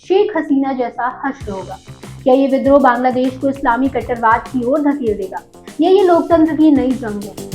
शेख हसीना जैसा हश्र होगा? क्या ये विद्रोह बांग्लादेश को इस्लामी कट्टरवाद की ओर धकेल देगा, या ये लोकतंत्र की नई जंग है?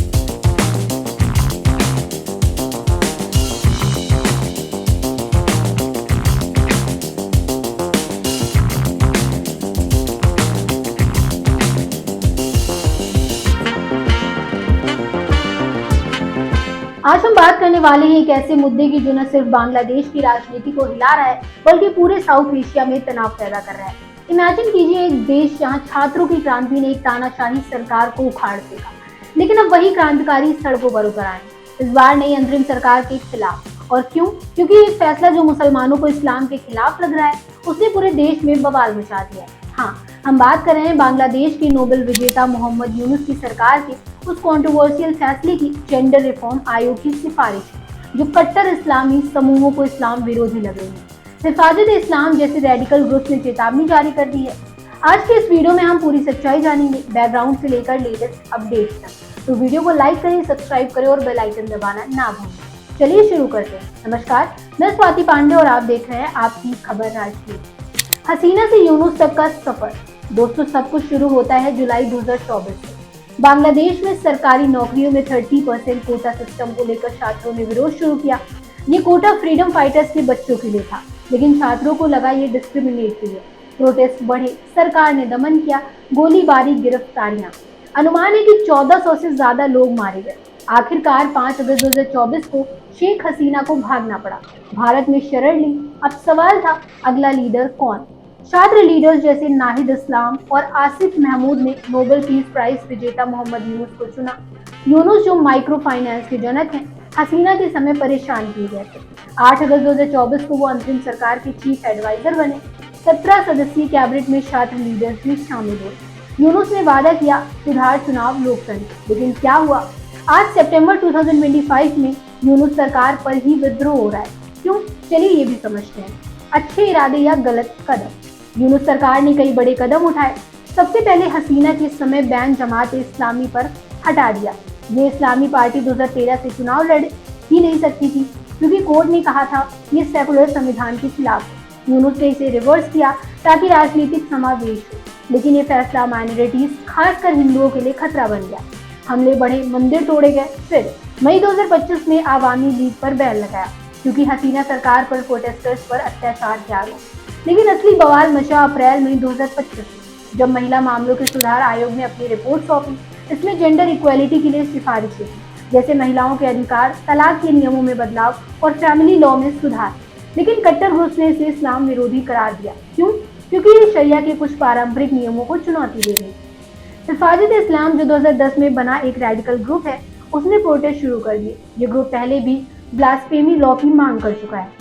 आज हम बात करने वाले हैं एक ऐसे मुद्दे की जो न सिर्फ बांग्लादेश की राजनीति को हिला रहा है, बल्कि पूरे साउथ एशिया में तनाव पैदा कर रहा है। इमेजिन कीजिए एक देश जहां छात्रों की क्रांति ने एक तानाशाही सरकार को उखाड़ फेंका, लेकिन अब वही क्रांतिकारी सड़कों पर उतर आए, इस बार नई अंतरिम सरकार के खिलाफ। और क्यों? क्योंकि ये फैसला जो मुसलमानों को इस्लाम के खिलाफ लग रहा है, उसने पूरे देश में बवाल मचा दिया है। हाँ, हम बात कर रहे हैं बांग्लादेश के नोबेल विजेता मोहम्मद यूनुस की सरकार के उस कंट्रोवर्शियल फैसले की, जेंडर रिफॉर्म आयोग की सिफारिश, जो कट्टर इस्लामी समूहों को इस्लाम विरोधी लग रही है। हिफाजत इस्लाम जैसे रेडिकल ग्रुप ने चेतावनी जारी कर दी है। आज के इस वीडियो में हम पूरी सच्चाई जानेंगे, बैकग्राउंड से लेकर लेटेस्ट अपडेट्स तक। तो वीडियो को लाइक करें, सब्सक्राइब करें और बेल आइकन दबाना ना भूलें। चलिए शुरू करते हैं। नमस्कार, मैं स्वाति पांडे और आप देख रहे हैं आपकी खबर राजनीति। हसीना से यूनुस तक का सफर। दोस्तों, सब कुछ शुरू होता है जुलाई 2024 से। बांग्लादेश में सरकारी नौकरियों में 30% कोटा सिस्टम को लेकर छात्रों ने विरोध शुरू किया। ये कोटा फ्रीडम फाइटर्स के बच्चों के लिए था, लेकिन छात्रों को लगा ये डिस्क्रिमिनेटरी है। प्रोटेस्ट बढ़े, सरकार ने दमन किया, गोलीबारी, गिरफ्तारियां। अनुमान है कि 1400 से ज्यादा लोग मारे गए। आखिरकार 5 अगस्त 2024 को शेख हसीना को भागना पड़ा, भारत में शरण ली। अब सवाल था, अगला लीडर कौन? छात्र लीडर्स जैसे नाहिद इस्लाम और आसिफ महमूद ने नोबेल पीस प्राइज विजेता मोहम्मद यूनुस को चुना। यूनुस जो माइक्रो फाइनेंस के जनक हैं, हसीना के समय परेशान किए गए थे। 8 अगस्त 2024 को वो अंतरिम सरकार के चीफ एडवाइजर बने। 17 सदस्यीय कैबिनेट में छात्र लीडर्स भी शामिल हुए। यूनुस ने वादा किया सुधार, चुनाव, लोकतंत्र, लेकिन क्या हुआ? आज सितंबर 2025 में यूनुस सरकार पर ही विद्रोह हो रहा है। क्यों? चलिए ये भी समझते हैं। अच्छे इरादे या गलत कदम? यूनुस सरकार ने कई बड़े कदम उठाए। सबसे पहले हसीना के समय बैन जमात इस्लामी पर हटा दिया। ये इस्लामी पार्टी 2013 से चुनाव लड़ ही नहीं सकती थी, क्योंकि कोर्ट ने कहा था ये सेकुलर संविधान के खिलाफ है। यूनुस ने इसे रिवर्स किया ताकि राजनीतिक समावेश हो, लेकिन ये फैसला माइनॉरिटीज, खासकर हिंदुओं के लिए खतरा बन गया। हमले बढ़े, मंदिर तोड़े गए। फिर मई 2025 में आवामी लीग पर बैन लगाया, क्योंकि हसीना सरकार पर प्रोटेस्टर्स पर अत्याचार किया गया। लेकिन असली बवाल मचा अप्रैल मई 2025 में, जब महिला मामलों के सुधार आयोग ने अपनी रिपोर्ट सौंपी। इसमें जेंडर इक्वालिटी के लिए सिफारिशें थी, जैसे महिलाओं के अधिकार, तलाक के नियमों में बदलाव और फैमिली लॉ में सुधार। लेकिन कट्टर ग्रुप ने इसे इस्लाम विरोधी करार दिया। क्यों? क्योंकि ये शरिया के कुछ पारंपरिक नियमों को चुनौती दे रही। हिफाजत इस्लाम जो 2010 में बना एक रेडिकल ग्रुप है, उसने प्रोटेस्ट शुरू कर दिए। ये ग्रुप पहले भी ब्लास्फेमी लॉ की मांग कर चुका है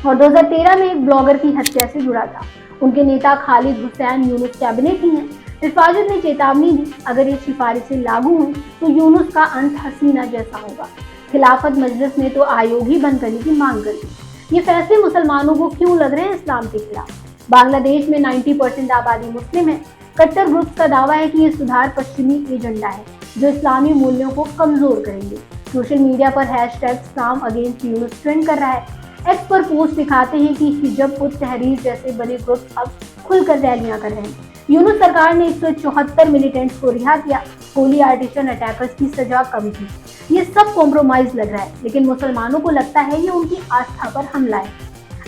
और 2013 में एक ब्लॉगर की हत्या से जुड़ा था। उनके नेता खालिद हुसैन यूनुस कैबिनेट ही हैं। हिफाजत ने चेतावनी दी, अगर ये सिफारिशें लागू हुई तो यूनुस का अंत हसीना जैसा होगा। खिलाफत मजलिस ने तो आयोग ही बंद करने की मांग कर दी। ये फैसले मुसलमानों को क्यों लग रहे हैं इस्लाम के खिलाफ? बांग्लादेश में 90% आबादी मुस्लिम है। कट्टर ग्रुप का दावा है कि ये सुधार पश्चिमी एजेंडा है, जो इस्लामी मूल्यों को कमजोर करेंगे। सोशल मीडिया पर हैशटैग इस्लाम अगेंस्ट यूनुस ट्रेंड कर रहा है। एक्स पर पोस्ट दिखाते हैं कि हिजब उत तहरीर जैसे बड़े ग्रुप अब खुलकर रैलियां कर रहे हैं। यूनुस सरकार ने 174 मिलिटेंट्स को रिहा किया। होली आर्टिशन अटैकर्स की सजा कम की। ये सब कॉम्प्रोमाइज लग रहा है, लेकिन मुसलमानों को लगता है ये उनकी आस्था पर हमला है।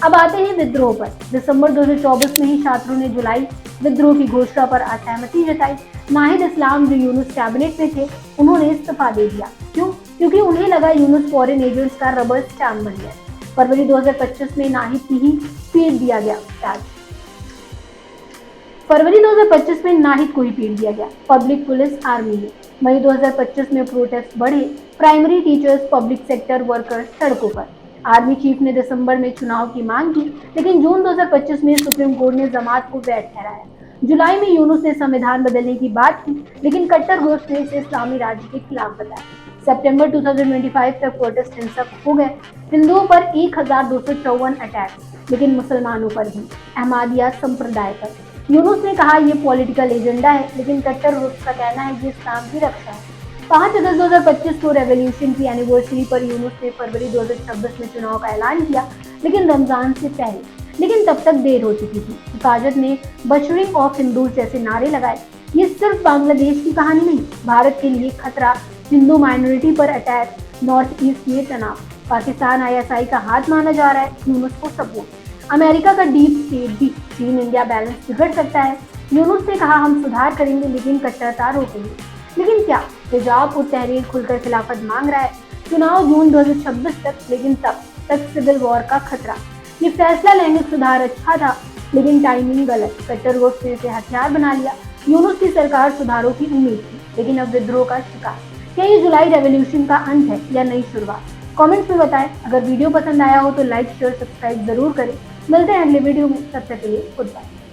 अब आते हैं विद्रोह पर। दिसंबर 2024 में ही छात्रों ने जुलाई विद्रोह की घोषणा पर असहमति जताई। नाहिद इस्लाम जो यूनुस कैबिनेट में थे, उन्होंने इस्तीफा दे दिया। क्यों? क्योंकि उन्हें लगा यूनुस फॉरेन एजेंट्स का रबर स्टैम्प बन गया। फरवरी 2025 में नाहिद की ही पीट दिया गया ताज। फरवरी 2025 में नाहिद को ही पीट दिया गया पब्लिक पुलिस आर्मी ने। मई 2025 में प्रोटेस्ट बढ़े, primary teachers, public sector workers सड़कों पर। आर्मी चीफ ने दिसंबर में चुनाव की मांग की, लेकिन जून 2025 में सुप्रीम कोर्ट ने जमात को वैध ठहराया। जुलाई में यूनुस ने संविधान बदलने की बात की, लेकिन कट्टर ग्रुप ने इसे इस्लामी राज्य के खिलाफ बताया। सितंबर 2025 तक प्रोटेस्ट हिंसक हो गए। हिंदुओं पर 1254 अटैक, लेकिन मुसलमानों पर भी, अहमदिया संप्रदाय पर। यूनुस ने कहा यह पॉलिटिकल एजेंडा है, लेकिन कट्टर ग्रुप का कहना है ये इस्लाम की रक्षा है। 5 अगस्त 2025 को रेवोल्यूशन की एनिवर्सरी पर यूनुस ने फरवरी 2026 में चुनाव का ऐलान किया, लेकिन रमजान से पहले। लेकिन तब तक देर हो चुकी थी। हिफाजत ने बशरिंग ऑफ हिंदूज जैसे नारे लगाए। ये सिर्फ बांग्लादेश की कहानी नहीं, भारत के लिए खतरा, हिंदू माइनॉरिटी पर अटैक, नॉर्थ ईस्ट में तनाव, पाकिस्तान आईएसआई का हाथ माना जा रहा है, यूनुस को सपोर्ट, अमेरिका का डीप स्टेट भी, चीन इंडिया बैलेंस बिगड़ सकता है। यूनुस ने कहा हम सुधार करेंगे लेकिन कट्टरता रोकेंगे। लेकिन क्या हिजाब और तहरीर खुलकर खिलाफत मांग रहा है? चुनाव जून 2026 तक, लेकिन तब तक सिविल वॉर का खतरा। ये फैसला लैंगिक सुधार अच्छा था, लेकिन टाइमिंग गलत। कट्टर को फिर से हथियार बना लिया। यूनुस की सरकार सुधारों की उम्मीद थी, लेकिन अब विद्रोह का शिकार। क्या ये जुलाई रेवोल्यूशन का अंत है या नई शुरुआत? कमेंट्स में बताएं। अगर वीडियो पसंद आया हो तो लाइक शेयर सब्सक्राइब जरूर करें। मिलते हैं अगले वीडियो में, तब तक के लिए गुड बाय।